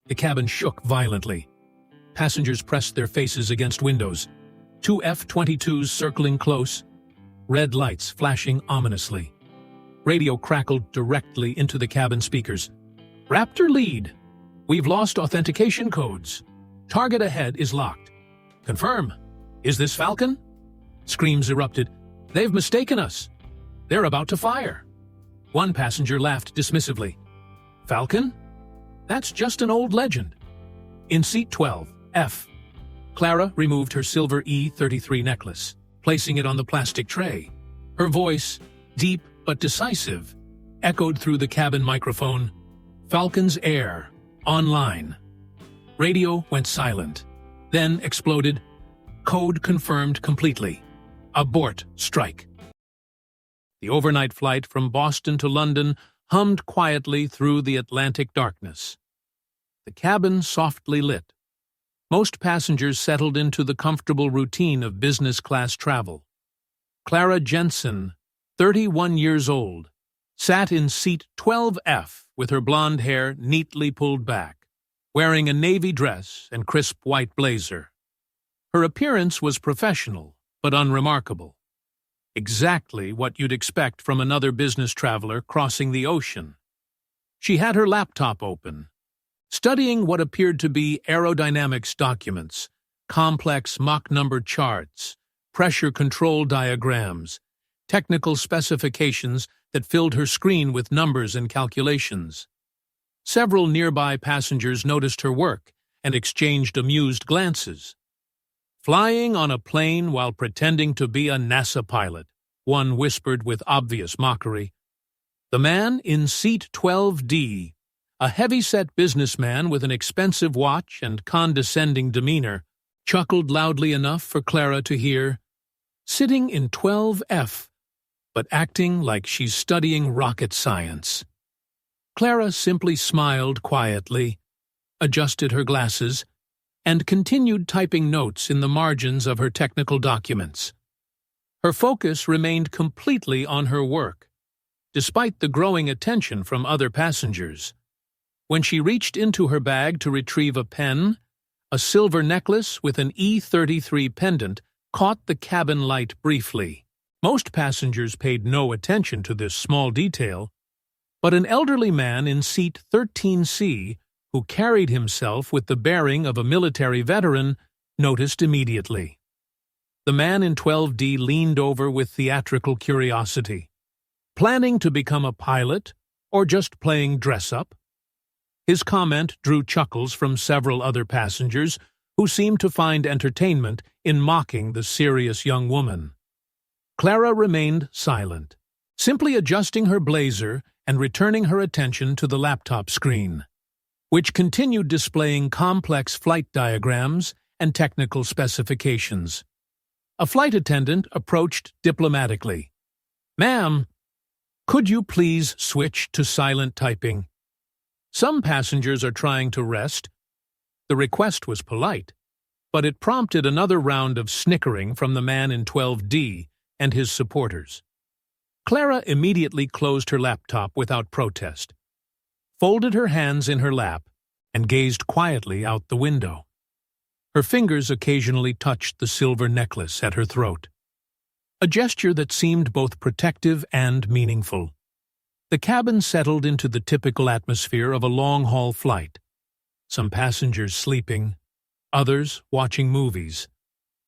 The cabin shook violently. Passengers pressed their faces against windows. Two F-22s circling close, red lights flashing ominously. Radio crackled directly into the cabin speakers. "Raptor lead. We've lost authentication codes. Target ahead is locked. Confirm. Is this Falcon?" Screams erupted. "They've mistaken us. They're about to fire." One passenger laughed dismissively. "Falcon? That's just an old legend." In seat 12, F, Clara removed her silver E-33 necklace, placing it on the plastic tray. Her voice, deep but decisive, echoed through the cabin microphone. "Falcon's Heir, online." Radio went silent, then exploded. Code confirmed completely. Abort strike. The overnight flight from Boston to London hummed quietly through the Atlantic darkness. The cabin softly lit. Most passengers settled into the comfortable routine of business-class travel. Clara Jensen, 31 years old, sat in seat 12F with her blonde hair neatly pulled back, wearing a navy dress and crisp white blazer. Her appearance was professional, but unremarkable. Exactly what you'd expect from another business traveler crossing the ocean. She had her laptop open, studying what appeared to be aerodynamics documents, complex Mach number charts, pressure control diagrams, technical specifications that filled her screen with numbers and calculations. Several nearby passengers noticed her work and exchanged amused glances. "Flying on a plane while pretending to be a NASA pilot," one whispered with obvious mockery. The man in seat 12D, a heavy-set businessman with an expensive watch and condescending demeanor, chuckled loudly enough for Clara to hear. "Sitting in 12F, but acting like she's studying rocket science." Clara simply smiled quietly, adjusted her glasses, and continued typing notes in the margins of her technical documents. Her focus remained completely on her work, despite the growing attention from other passengers. When she reached into her bag to retrieve a pen, a silver necklace with an E-33 pendant caught the cabin light briefly. Most passengers paid no attention to this small detail, but an elderly man in seat 13C, who carried himself with the bearing of a military veteran, noticed immediately. The man in 12D leaned over with theatrical curiosity. Planning to become a pilot, or just playing dress-up? His comment drew chuckles from several other passengers who seemed to find entertainment in mocking the serious young woman. Clara remained silent, simply adjusting her blazer and returning her attention to the laptop screen, which continued displaying complex flight diagrams and technical specifications. A flight attendant approached diplomatically. "Ma'am, could you please switch to silent typing? Some passengers are trying to rest." The request was polite, but it prompted another round of snickering from the man in 12D and his supporters. Clara immediately closed her laptop without protest, folded her hands in her lap, and gazed quietly out the window. Her fingers occasionally touched the silver necklace at her throat, a gesture that seemed both protective and meaningful. The cabin settled into the typical atmosphere of a long-haul flight, some passengers sleeping, others watching movies,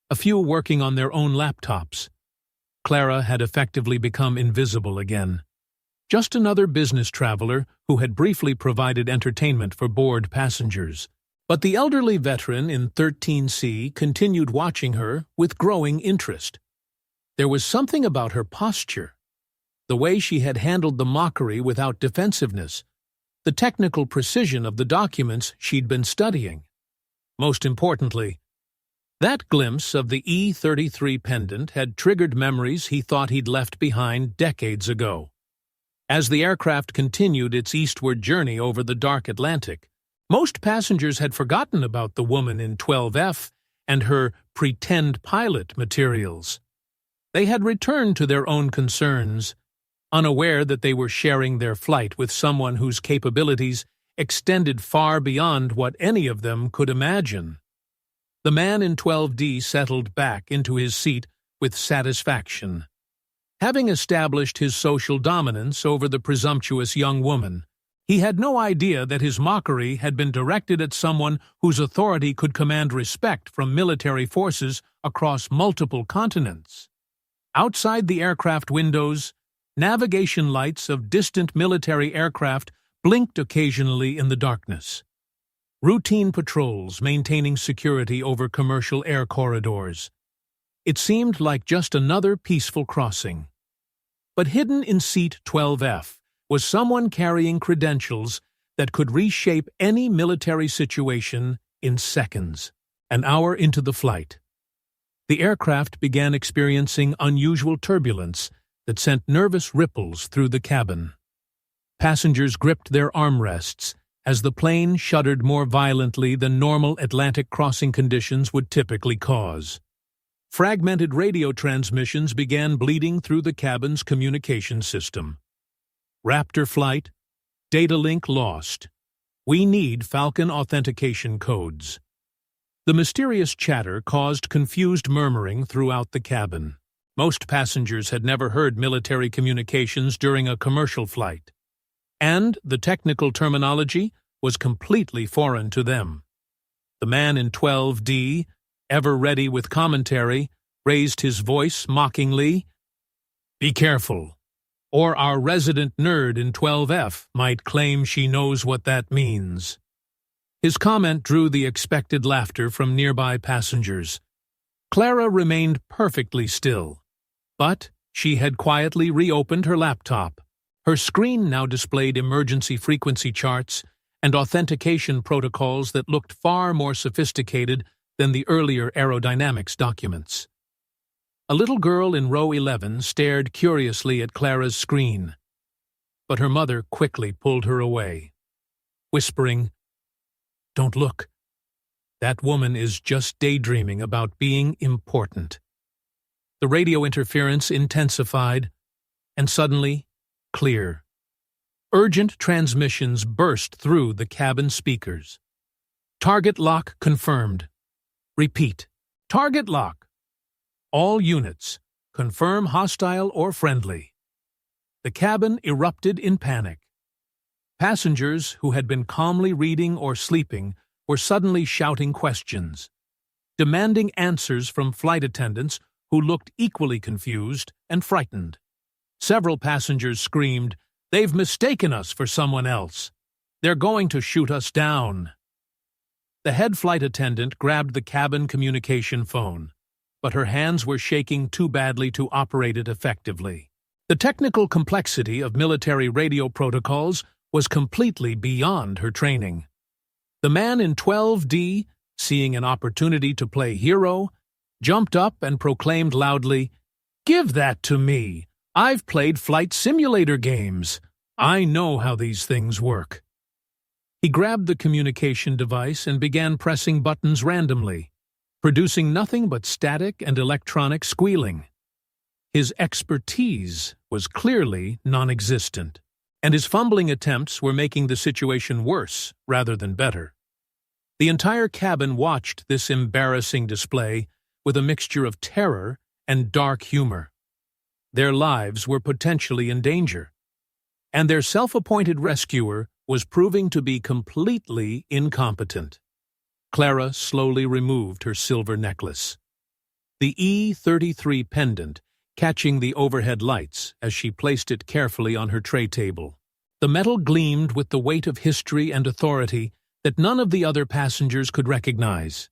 a few working on their own laptops. Clara had effectively become invisible again. Just another business traveler who had briefly provided entertainment for bored passengers. But the elderly veteran in 13C continued watching her with growing interest. There was something about her posture, the way she had handled the mockery without defensiveness, the technical precision of the documents she'd been studying. Most importantly, that glimpse of the E-33 pendant had triggered memories he thought he'd left behind decades ago. As the aircraft continued its eastward journey over the dark Atlantic, most passengers had forgotten about the woman in 12F and her pretend pilot materials. They had returned to their own concerns, unaware that they were sharing their flight with someone whose capabilities extended far beyond what any of them could imagine. The man in 12D settled back into his seat with satisfaction. Having established his social dominance over the presumptuous young woman, he had no idea that his mockery had been directed at someone whose authority could command respect from military forces across multiple continents. Outside the aircraft windows, navigation lights of distant military aircraft blinked occasionally in the darkness. Routine patrols maintaining security over commercial air corridors. It seemed like just another peaceful crossing. But hidden in seat 12F was someone carrying credentials that could reshape any military situation in seconds. An hour into the flight, the aircraft began experiencing unusual turbulence that sent nervous ripples through the cabin. Passengers gripped their armrests as the plane shuddered more violently than normal Atlantic crossing conditions would typically cause. Fragmented radio transmissions began bleeding through the cabin's communication system. Raptor flight, data link lost. We need Falcon authentication codes. The mysterious chatter caused confused murmuring throughout the cabin. Most passengers had never heard military communications during a commercial flight, and the technical terminology was completely foreign to them. The man in 12D, ever ready with commentary, raised his voice mockingly. "Be careful, or our resident nerd in 12F might claim she knows what that means." His comment drew the expected laughter from nearby passengers. Clara remained perfectly still, but she had quietly reopened her laptop. Her screen now displayed emergency frequency charts and authentication protocols that looked far more sophisticated than the earlier aerodynamics documents. A little girl in row 11 stared curiously at Clara's screen, but her mother quickly pulled her away, whispering, "Don't look. That woman is just daydreaming about being important." The radio interference intensified, and suddenly, clear. Urgent transmissions burst through the cabin speakers. "Target lock confirmed. Repeat. Target lock. All units, confirm hostile or friendly." The cabin erupted in panic. Passengers who had been calmly reading or sleeping were suddenly shouting questions, demanding answers from flight attendants who looked equally confused and frightened. Several passengers screamed, "They've mistaken us for someone else. They're going to shoot us down." The head flight attendant grabbed the cabin communication phone, but her hands were shaking too badly to operate it effectively. The technical complexity of military radio protocols was completely beyond her training. The man in 12D, seeing an opportunity to play hero, jumped up and proclaimed loudly, "Give that to me! I've played flight simulator games. I know how these things work." He grabbed the communication device and began pressing buttons randomly, producing nothing but static and electronic squealing. His expertise was clearly non-existent, and his fumbling attempts were making the situation worse rather than better. The entire cabin watched this embarrassing display with a mixture of terror and dark humor. Their lives were potentially in danger, and their self-appointed rescuer was proving to be completely incompetent. Clara slowly removed her silver necklace, the E33 pendant catching the overhead lights as she placed it carefully on her tray table. The metal gleamed with the weight of history and authority that none of the other passengers could recognize.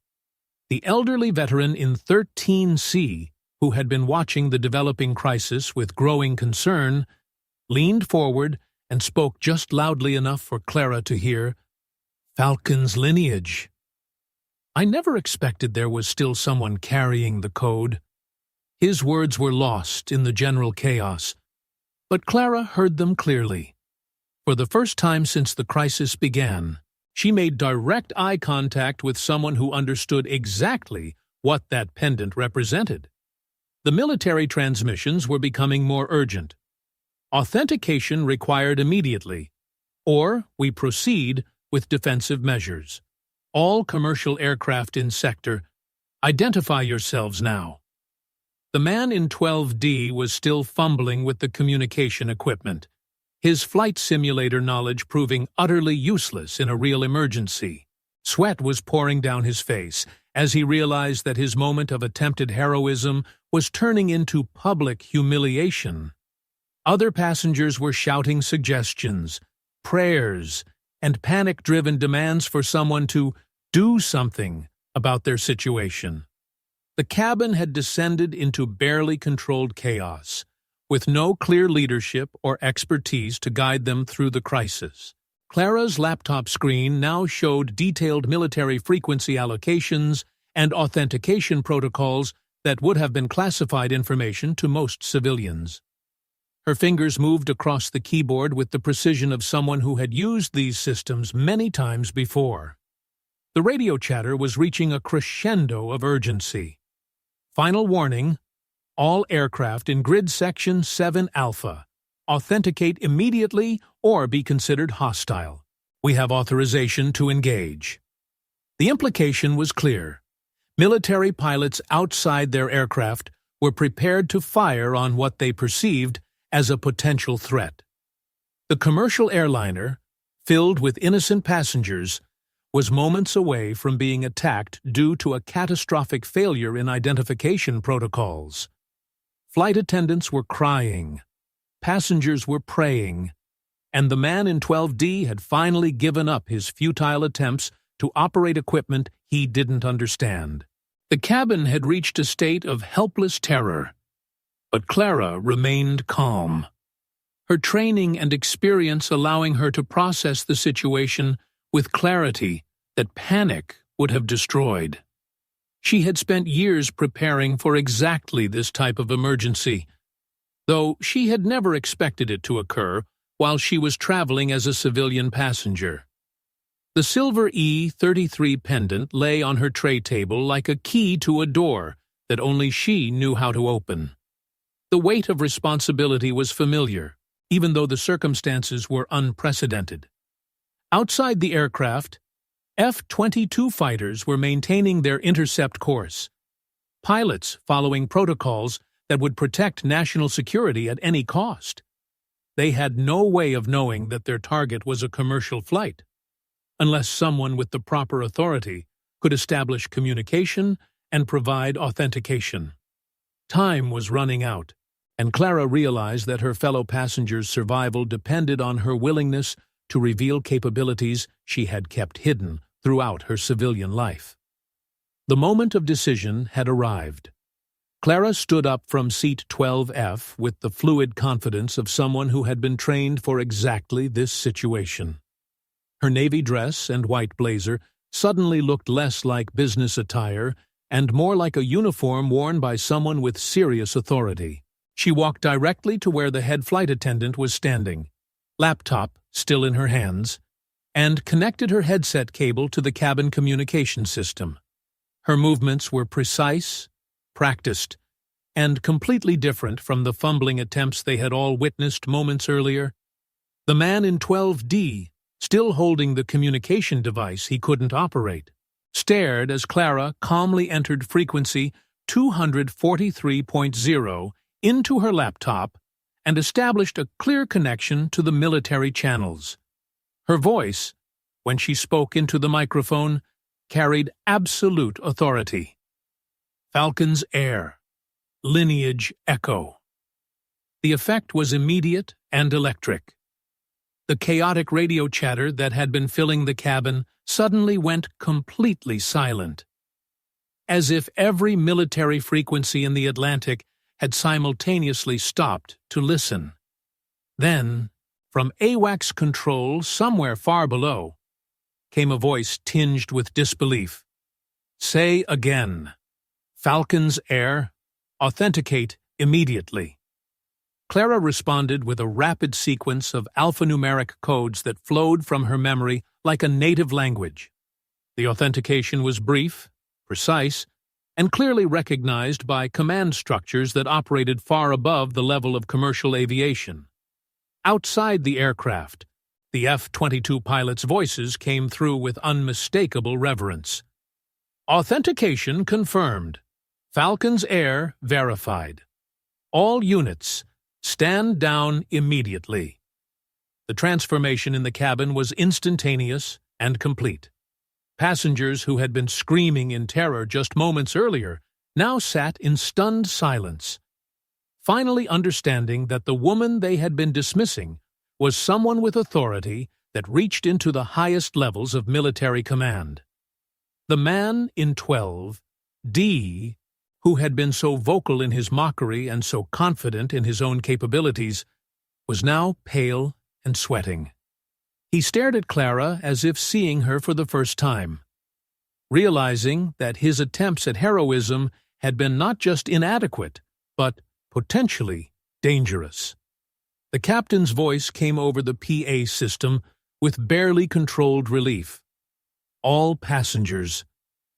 The elderly veteran in 13C, who had been watching the developing crisis with growing concern, leaned forward and spoke just loudly enough for Clara to hear, "Falcon's lineage. I never expected there was still someone carrying the code." His words were lost in the general chaos, but Clara heard them clearly. For the first time since the crisis began, she made direct eye contact with someone who understood exactly what that pendant represented. The military transmissions were becoming more urgent. Authentication required immediately, or we proceed with defensive measures. All commercial aircraft in sector, identify yourselves now. The man in 12D was still fumbling with the communication equipment, his flight simulator knowledge proving utterly useless in a real emergency. Sweat was pouring down his face as he realized that his moment of attempted heroism was turning into public humiliation. Other passengers were shouting suggestions, prayers, and panic-driven demands for someone to do something about their situation. The cabin had descended into barely controlled chaos, with no clear leadership or expertise to guide them through the crisis. Clara's laptop screen now showed detailed military frequency allocations and authentication protocols that would have been classified information to most civilians. Her fingers moved across the keyboard with the precision of someone who had used these systems many times before. The radio chatter was reaching a crescendo of urgency. Final warning: all aircraft in Grid Section 7 Alpha. Authenticate immediately or be considered hostile. We have authorization to engage. The implication was clear. Military pilots outside their aircraft were prepared to fire on what they perceived as a potential threat. The commercial airliner, filled with innocent passengers, was moments away from being attacked due to a catastrophic failure in identification protocols. Flight attendants were crying, passengers were praying, and the man in 12D had finally given up his futile attempts to operate equipment he didn't understand. The cabin had reached a state of helpless terror, but Clara remained calm, her training and experience allowing her to process the situation with clarity that panic would have destroyed. She had spent years preparing for exactly this type of emergency, though she had never expected it to occur while she was traveling as a civilian passenger. The silver E-33 pendant lay on her tray table like a key to a door that only she knew how to open. The weight of responsibility was familiar, even though the circumstances were unprecedented. Outside the aircraft, F-22 fighters were maintaining their intercept course, pilots following protocols that would protect national security at any cost. They had no way of knowing that their target was a commercial flight, unless someone with the proper authority could establish communication and provide authentication. Time was running out, and Clara realized that her fellow passengers' survival depended on her willingness to reveal capabilities she had kept hidden throughout her civilian life. The moment of decision had arrived. Clara stood up from seat 12F with the fluid confidence of someone who had been trained for exactly this situation. Her navy dress and white blazer suddenly looked less like business attire and more like a uniform worn by someone with serious authority. She walked directly to where the head flight attendant was standing, laptop still in her hands, and connected her headset cable to the cabin communication system. Her movements were precise, practiced, and completely different from the fumbling attempts they had all witnessed moments earlier. The man in 12D, still holding the communication device he couldn't operate, stared as Clara calmly entered frequency 243.0 into her laptop and established a clear connection to the military channels. Her voice, when she spoke into the microphone, carried absolute authority. Falcon's Heir, lineage echo. The effect was immediate and electric. The chaotic radio chatter that had been filling the cabin suddenly went completely silent, as if every military frequency in the Atlantic had simultaneously stopped to listen. Then, from AWACS control somewhere far below, came a voice tinged with disbelief. "Say again. Falcon's Heir, authenticate immediately." Clara responded with a rapid sequence of alphanumeric codes that flowed from her memory like a native language. The authentication was brief, precise, and clearly recognized by command structures that operated far above the level of commercial aviation. Outside the aircraft, The F-22 pilots' voices came through with unmistakable reverence. Authentication confirmed. Falcon's Heir verified. All units, stand down immediately. The transformation in the cabin was instantaneous and complete. Passengers who had been screaming in terror just moments earlier now sat in stunned silence, finally understanding that the woman they had been dismissing was someone with authority that reached into the highest levels of military command. The man in 12D, who had been so vocal in his mockery and so confident in his own capabilities, was now pale and sweating. He stared at Clara as if seeing her for the first time, realizing that his attempts at heroism had been not just inadequate, but potentially dangerous. The captain's voice came over the PA system with barely controlled relief. All passengers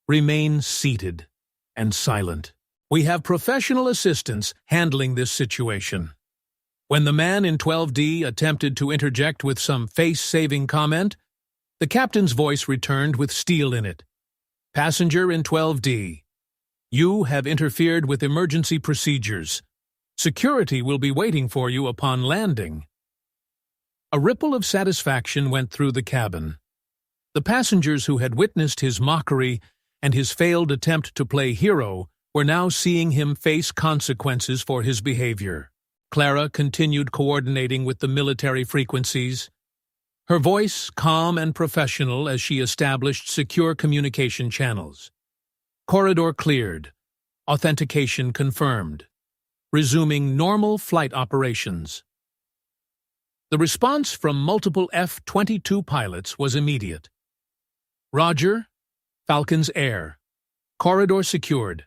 remain seated and silent. We have professional assistants handling this situation. When the man in 12D attempted to interject with some face-saving comment, the captain's voice returned with steel in it. Passenger in 12D, you have interfered with emergency procedures. Security will be waiting for you upon landing. A ripple of satisfaction went through the cabin. The passengers who had witnessed his mockery and his failed attempt to play hero were now seeing him face consequences for his behavior. Clara continued coordinating with the military frequencies, her voice calm and professional as she established secure communication channels. Corridor cleared. Authentication confirmed. Resuming normal flight operations. The response from multiple F-22 pilots was immediate. Roger, Falcon's Heir. Corridor secured.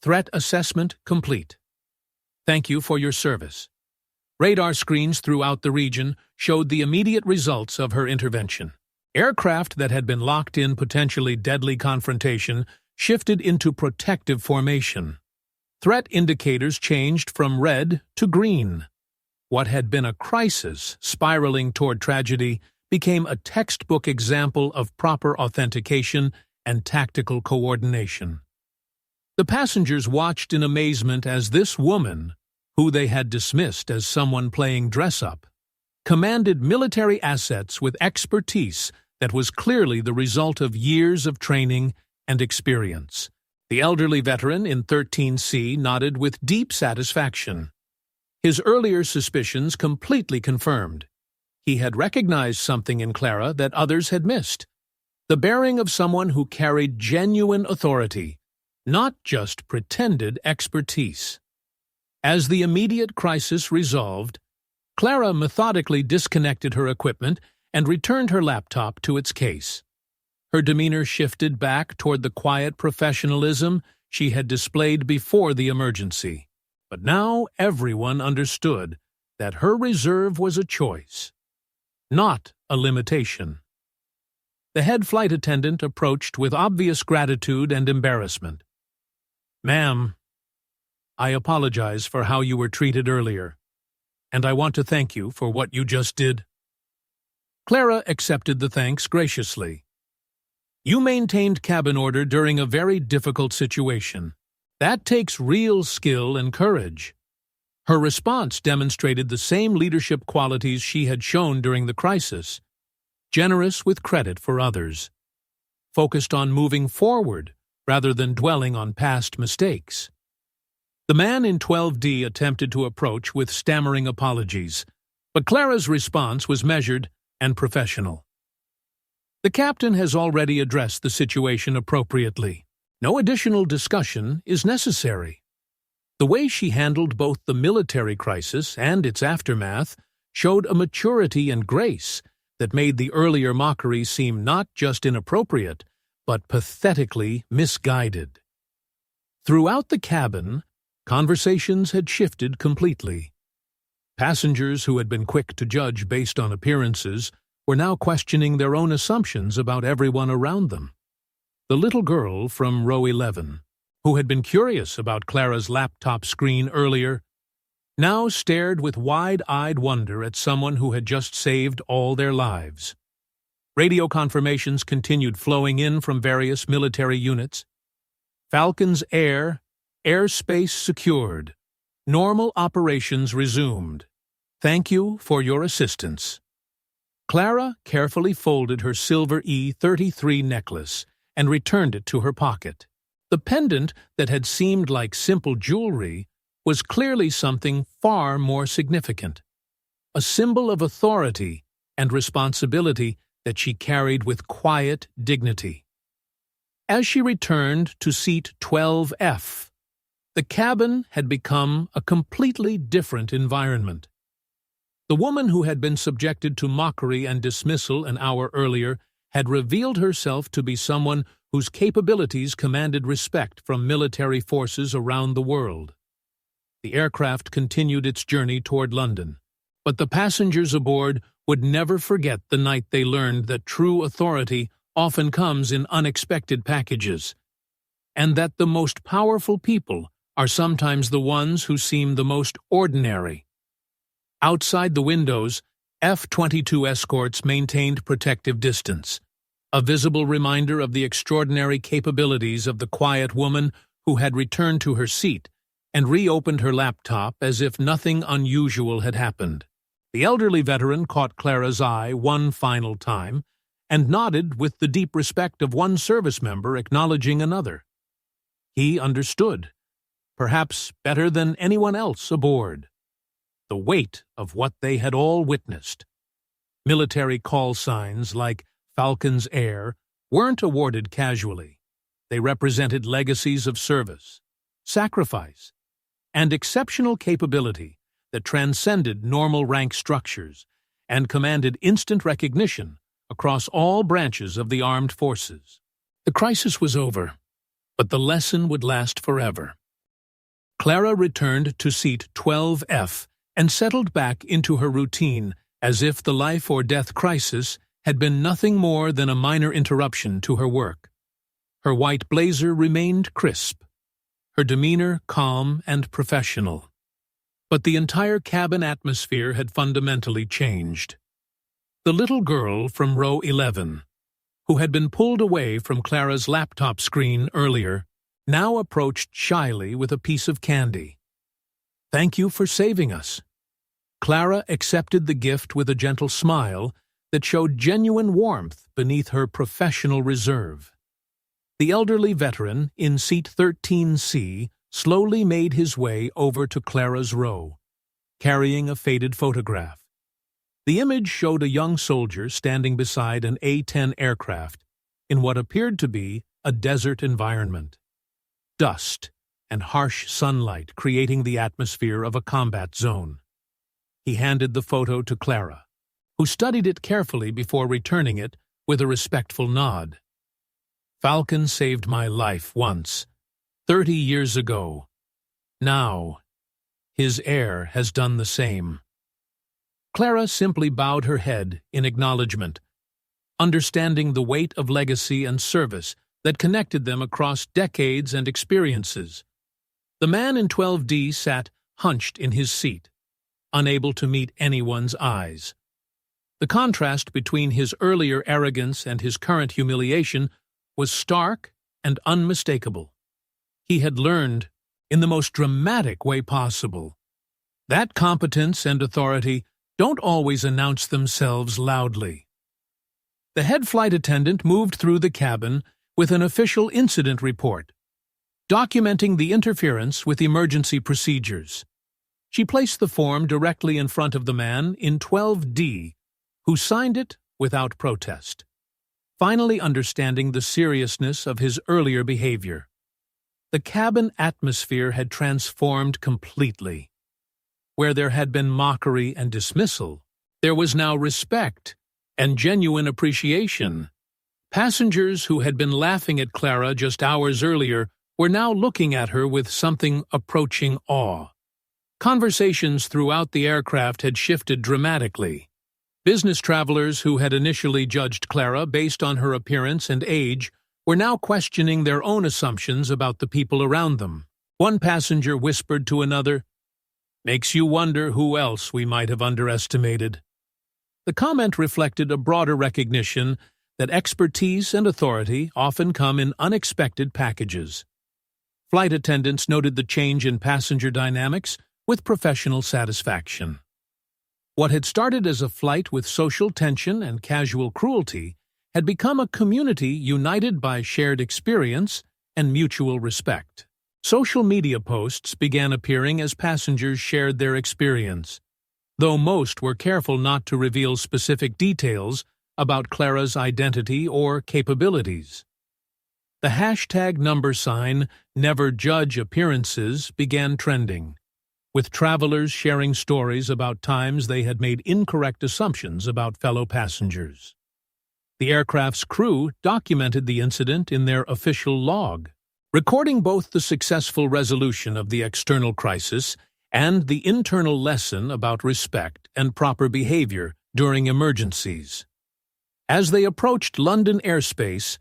Threat assessment complete. Thank you for your service. Radar screens throughout the region showed the immediate results of her intervention. Aircraft that had been locked in potentially deadly confrontation shifted into protective formation. Threat indicators changed from red to green. What had been a crisis spiraling toward tragedy became a textbook example of proper authentication and tactical coordination. The passengers watched in amazement as this woman, who they had dismissed as someone playing dress-up, commanded military assets with expertise that was clearly the result of years of training and experience. The elderly veteran in 13C nodded with deep satisfaction. His earlier suspicions completely confirmed. He had recognized something in Clara that others had missed. The bearing of someone who carried genuine authority, not just pretended expertise. As the immediate crisis resolved, Clara methodically disconnected her equipment and returned her laptop to its case. Her demeanor shifted back toward the quiet professionalism she had displayed before the emergency. But now everyone understood that her reserve was a choice, not a limitation. The head flight attendant approached with obvious gratitude and embarrassment. "Ma'am, I apologize for how you were treated earlier, and I want to thank you for what you just did." Clara accepted the thanks graciously. "You maintained cabin order during a very difficult situation. That takes real skill and courage." Her response demonstrated the same leadership qualities she had shown during the crisis, generous with credit for others, focused on moving forward rather than dwelling on past mistakes. The man in 12D attempted to approach with stammering apologies, but Clara's response was measured and professional. "The captain has already addressed the situation appropriately. No additional discussion is necessary." The way she handled both the military crisis and its aftermath showed a maturity and grace that made the earlier mockery seem not just inappropriate, but pathetically misguided. Throughout the cabin, conversations had shifted completely. Passengers who had been quick to judge based on appearances were now questioning their own assumptions about everyone around them. The little girl from row 11, who had been curious about Clara's laptop screen earlier, now stared with wide-eyed wonder at someone who had just saved all their lives. Radio confirmations continued flowing in from various military units. Falcon's airspace secured. Normal operations resumed. Thank you for your assistance. Clara carefully folded her silver E-33 necklace and returned it to her pocket. The pendant that had seemed like simple jewelry was clearly something far more significant, a symbol of authority and responsibility that she carried with quiet dignity. As she returned to seat 12F, the cabin had become a completely different environment. The woman who had been subjected to mockery and dismissal an hour earlier had revealed herself to be someone whose capabilities commanded respect from military forces around the world. The aircraft continued its journey toward London, but the passengers aboard would never forget the night they learned that true authority often comes in unexpected packages, and that the most powerful people are sometimes the ones who seem the most ordinary. Outside the windows, F-22 escorts maintained protective distance, a visible reminder of the extraordinary capabilities of the quiet woman who had returned to her seat and reopened her laptop as if nothing unusual had happened. The elderly veteran caught Clara's eye one final time and nodded with the deep respect of one service member acknowledging another. He understood, perhaps better than anyone else aboard, the weight of what they had all witnessed. Military call signs like Falcon's Heir weren't awarded casually. They represented legacies of service, sacrifice, and exceptional capability that transcended normal rank structures and commanded instant recognition across all branches of the armed forces. The crisis was over, but the lesson would last forever. Clara returned to seat 12F and settled back into her routine as if the life-or-death crisis had been nothing more than a minor interruption to her work. Her white blazer remained crisp, her demeanor calm and professional. But the entire cabin atmosphere had fundamentally changed. The little girl from row 11, who had been pulled away from Clara's laptop screen earlier, now approached shyly with a piece of candy. "Thank you for saving us." Clara accepted the gift with a gentle smile that showed genuine warmth beneath her professional reserve. The elderly veteran in seat 13C slowly made his way over to Clara's row, carrying a faded photograph. The image showed a young soldier standing beside an A-10 aircraft in what appeared to be a desert environment. Dust and harsh sunlight creating the atmosphere of a combat zone. He handed the photo to Clara, who studied it carefully before returning it with a respectful nod. "Falcon saved my life once, 30 years ago. Now, his heir has done the same." Clara simply bowed her head in acknowledgement, understanding the weight of legacy and service that connected them across decades and experiences. The man in 12D sat hunched in his seat, unable to meet anyone's eyes. The contrast between his earlier arrogance and his current humiliation was stark and unmistakable. He had learned, in the most dramatic way possible, that competence and authority don't always announce themselves loudly. The head flight attendant moved through the cabin with an official incident report, documenting the interference with emergency procedures. She placed the form directly in front of the man in 12D, who signed it without protest, finally understanding the seriousness of his earlier behavior. The cabin atmosphere had transformed completely. Where there had been mockery and dismissal, there was now respect and genuine appreciation. Passengers who had been laughing at Clara just hours earlier were now looking at her with something approaching awe. Conversations throughout the aircraft had shifted dramatically. Business travelers who had initially judged Clara based on her appearance and age were now questioning their own assumptions about the people around them. One passenger whispered to another, Makes you wonder who else we might have underestimated. The comment reflected a broader recognition that expertise and authority often come in unexpected packages. Flight attendants noted the change in passenger dynamics with professional satisfaction. What had started as a flight with social tension and casual cruelty had become a community united by shared experience and mutual respect. Social media posts began appearing as passengers shared their experience, though most were careful not to reveal specific details about Clara's identity or capabilities. The hashtag number sign "Never Judge Appearances" began trending, with travelers sharing stories about times they had made incorrect assumptions about fellow passengers. The aircraft's crew documented the incident in their official log, recording both the successful resolution of the external crisis and the internal lesson about respect and proper behavior during emergencies. As they approached London airspace,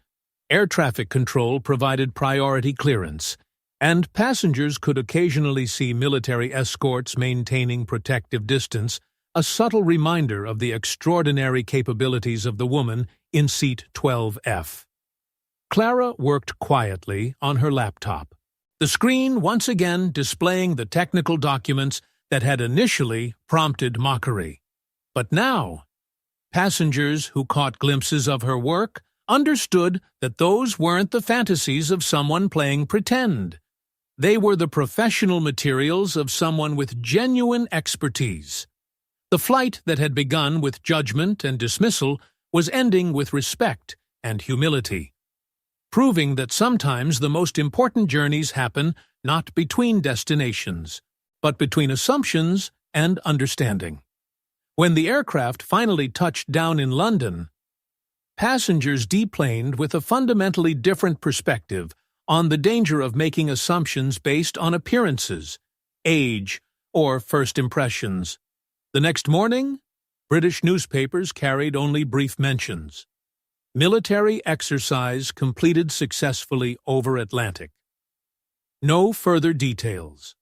air traffic control provided priority clearance, and passengers could occasionally see military escorts maintaining protective distance, a subtle reminder of the extraordinary capabilities of the woman in seat 12F. Clara worked quietly on her laptop, the screen once again displaying the technical documents that had initially prompted mockery. But now, passengers who caught glimpses of her work understood that those weren't the fantasies of someone playing pretend. They were the professional materials of someone with genuine expertise. The flight that had begun with judgment and dismissal was ending with respect and humility, proving that sometimes the most important journeys happen not between destinations, but between assumptions and understanding. When the aircraft finally touched down in London, passengers deplaned with a fundamentally different perspective on the danger of making assumptions based on appearances, age, or first impressions. The next morning, British newspapers carried only brief mentions. Military exercise completed successfully over Atlantic. No further details.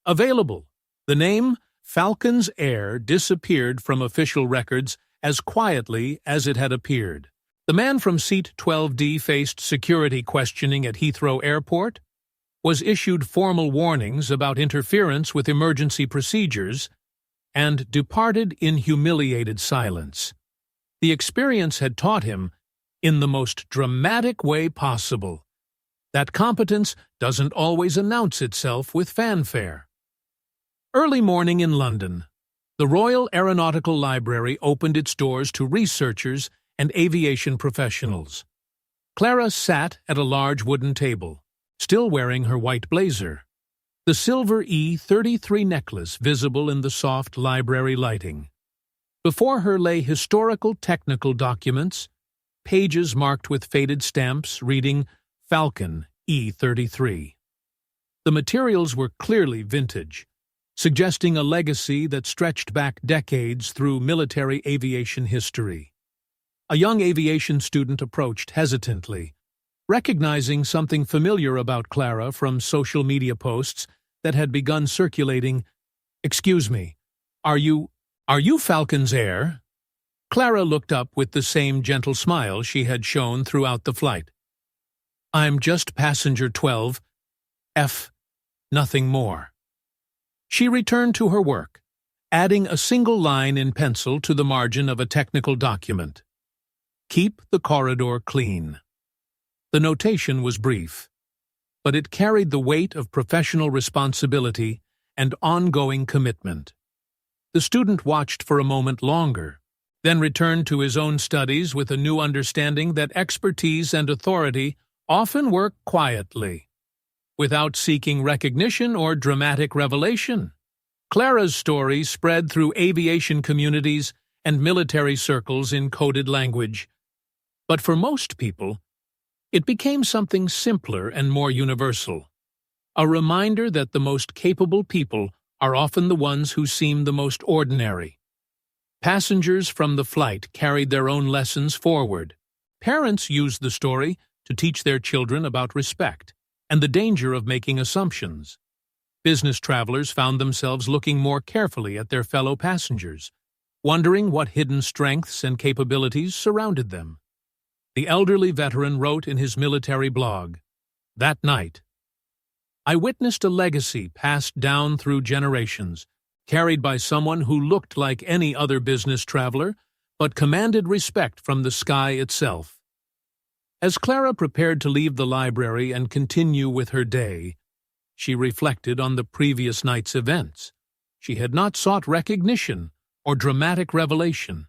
Available. The name Falcon's Heir disappeared from official records as quietly as it had appeared. The man from seat 12D faced security questioning at Heathrow Airport, was issued formal warnings about interference with emergency procedures, and departed in humiliated silence. The experience had taught him, in the most dramatic way possible, that competence doesn't always announce itself with fanfare. Early morning in London, the Royal Aeronautical Library opened its doors to researchers and aviation professionals. Clara sat at a large wooden table, still wearing her white blazer, the silver E-33 necklace visible in the soft library lighting. Before her lay historical technical documents, pages marked with faded stamps reading Falcon E-33. The materials were clearly vintage, suggesting a legacy that stretched back decades through military aviation history. A young aviation student approached hesitantly, recognizing something familiar about Clara from social media posts that had begun circulating. "Excuse me, are you Falcon's Heir?" Clara looked up with the same gentle smile she had shown throughout the flight. "I'm just passenger 12, F, nothing more." She returned to her work, adding a single line in pencil to the margin of a technical document. "Keep the corridor clean." The notation was brief, but it carried the weight of professional responsibility and ongoing commitment. The student watched for a moment longer, then returned to his own studies with a new understanding that expertise and authority often work quietly, without seeking recognition or dramatic revelation. Clara's story spread through aviation communities and military circles in coded language. But for most people, it became something simpler and more universal, a reminder that the most capable people are often the ones who seem the most ordinary. Passengers from the flight carried their own lessons forward. Parents used the story to teach their children about respect and the danger of making assumptions. Business travelers found themselves looking more carefully at their fellow passengers, wondering what hidden strengths and capabilities surrounded them. The elderly veteran wrote in his military blog, "That night, I witnessed a legacy passed down through generations, carried by someone who looked like any other business traveler, but commanded respect from the sky itself." As Clara prepared to leave the library and continue with her day, she reflected on the previous night's events. She had not sought recognition or dramatic revelation.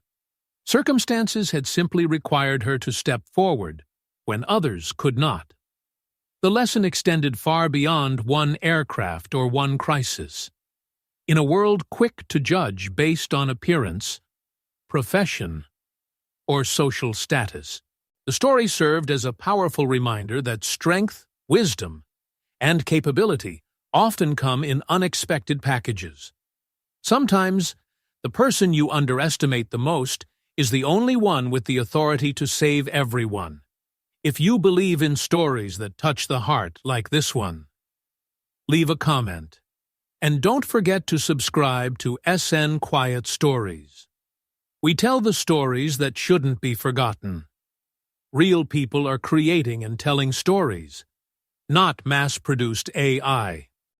Circumstances had simply required her to step forward when others could not. The lesson extended far beyond one aircraft or one crisis. In a world quick to judge based on appearance, profession, or social status, the story served as a powerful reminder that strength, wisdom, and capability often come in unexpected packages. Sometimes, the person you underestimate the most is the only one with the authority to save everyone. If you believe in stories that touch the heart like this one, leave a comment. And don't forget to subscribe to SN Quiet Stories. We tell the stories that shouldn't be forgotten. Real people are creating and telling stories, not mass-produced AI.